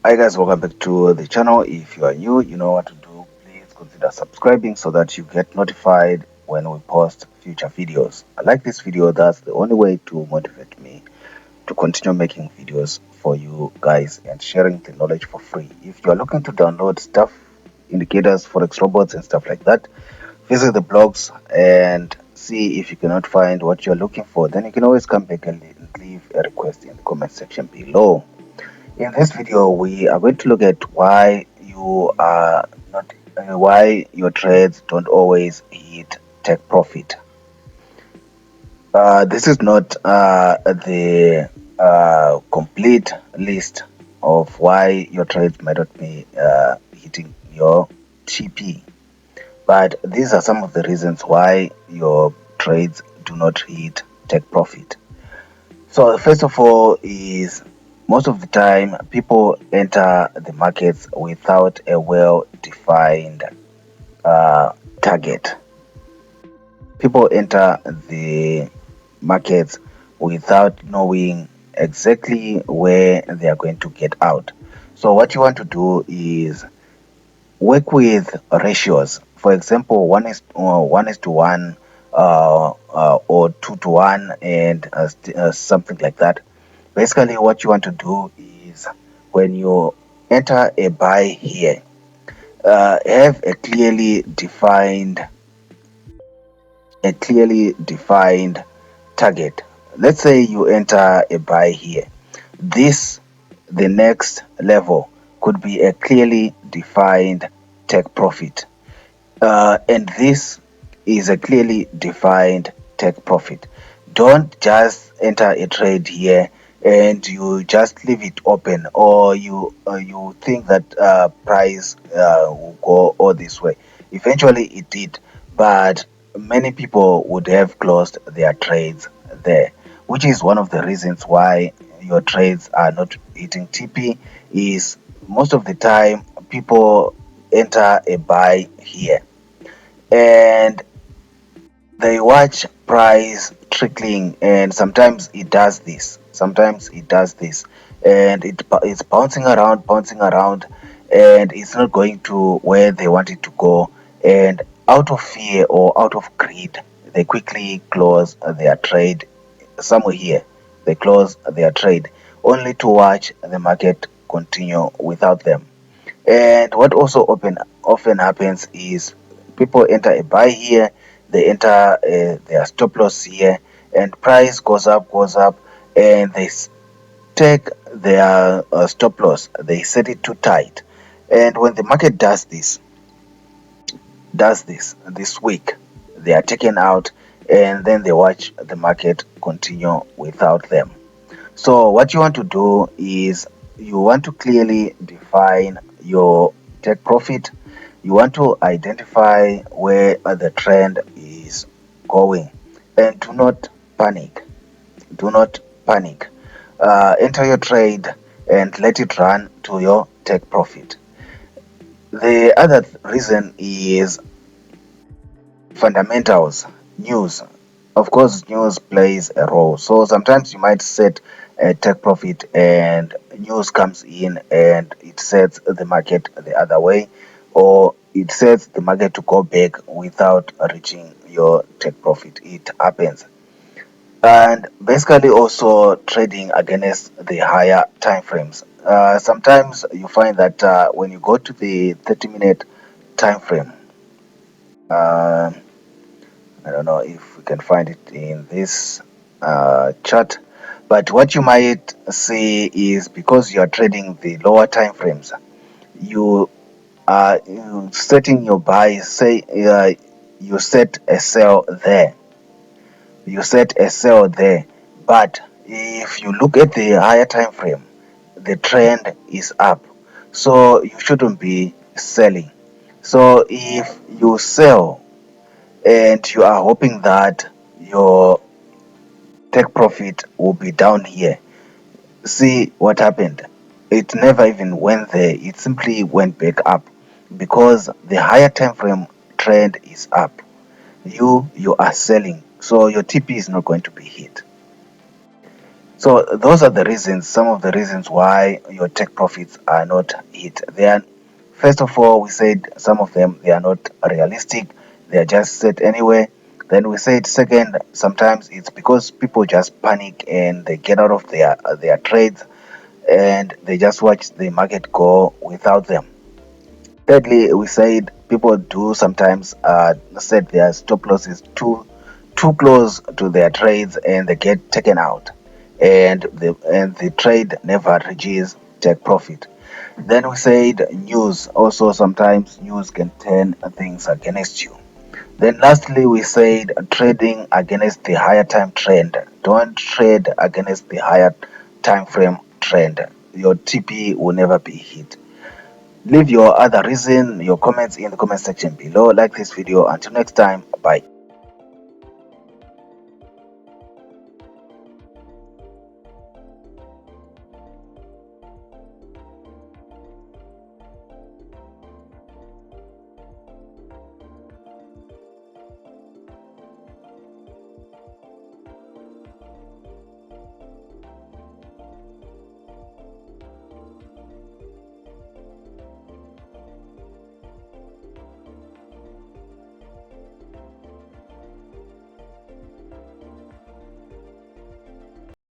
Hi guys, welcome back to the channel. If you are new, you know what to do. Please consider subscribing so that you get notified when we post future videos. I like this video. That's the only way to motivate me to continue making videos for you guys and sharing the knowledge for free. If you are looking to download stuff, indicators, forex robots and stuff like that, visit the blogs and see if you cannot find what you're looking for. Then you can always come back and leave a request in the comment section below. In this video, we are going to look at why you are not, why your trades don't always hit take profit. This is not the complete list of why your trades might not be hitting your TP, but these are some of the reasons why your trades do not hit take profit. So first of all is most of the time people enter the markets without a well-defined target. People enter the markets without knowing exactly where they are going to get out. So what you want to do is work with ratios. For example, one is to one, or 2 to 1, and something like that. Basically, what you want to do is when you enter a buy here, have a clearly defined target. Let's say you enter a buy here. The next level could be a clearly defined take profit. And this is a clearly defined take profit. Don't just enter a trade here and you just leave it open, or you think that price will go all this way. Eventually it did, but many people would have closed their trades there, which is one of the reasons why your trades are not hitting TP. Is most of the time people enter a buy here and they watch price trickling, and sometimes it does this, and it's bouncing around, and it's not going to where they want it to go, and out of fear or out of greed they quickly close their trade somewhere here. They close their trade only to watch the market continue without them. And what also often happens is people enter a buy here, they enter their stop loss here, and price goes up, and take their stop loss, they set it too tight. And when the market does this week, they are taken out, and then they watch the market continue without them. So what you want to do is you want to clearly define your take profit. You want to identify where the trend is going, and do not panic. Do not panic. Enter your trade and let it run to your take profit. The other reason is fundamentals, news. Of course, news plays a role. So sometimes you might set a take profit and news comes in and it sets the market the other way, or it sets the market to go back without reaching your take profit. It happens. And basically also trading against the higher time frames. Sometimes you find that when you go to the 30-minute time frame, uh, I don't know if we can find it in this chart, but what you might see is because you are trading the lower time frames, you are setting your buy. Say you set a sell there, but if you look at the higher time frame, the trend is up, so you shouldn't be selling. So if you sell and you are hoping that your take profit will be down here, see what happened. It never even went there, it simply went back up because the higher time frame trend is up. You are selling, so your TP is not going to be hit. So those are the reasons, some of the reasons why your take profits are not hit. They are, first of all, we said some of them they are not realistic. They are just set anyway. Then we said second, sometimes it's because people just panic and they get out of their trades and they just watch the market go without them. Thirdly, we said people do sometimes set their stop losses too close to their trades and they get taken out, and the trade never reaches take profit. Then we said news also, sometimes news can turn things against you. Then lastly, we said trading against the higher time trend. Don't trade against the higher time frame trend. Your TP will never be hit. Leave your other reason, your comments in the comment section below. Like this video. Until next time, bye.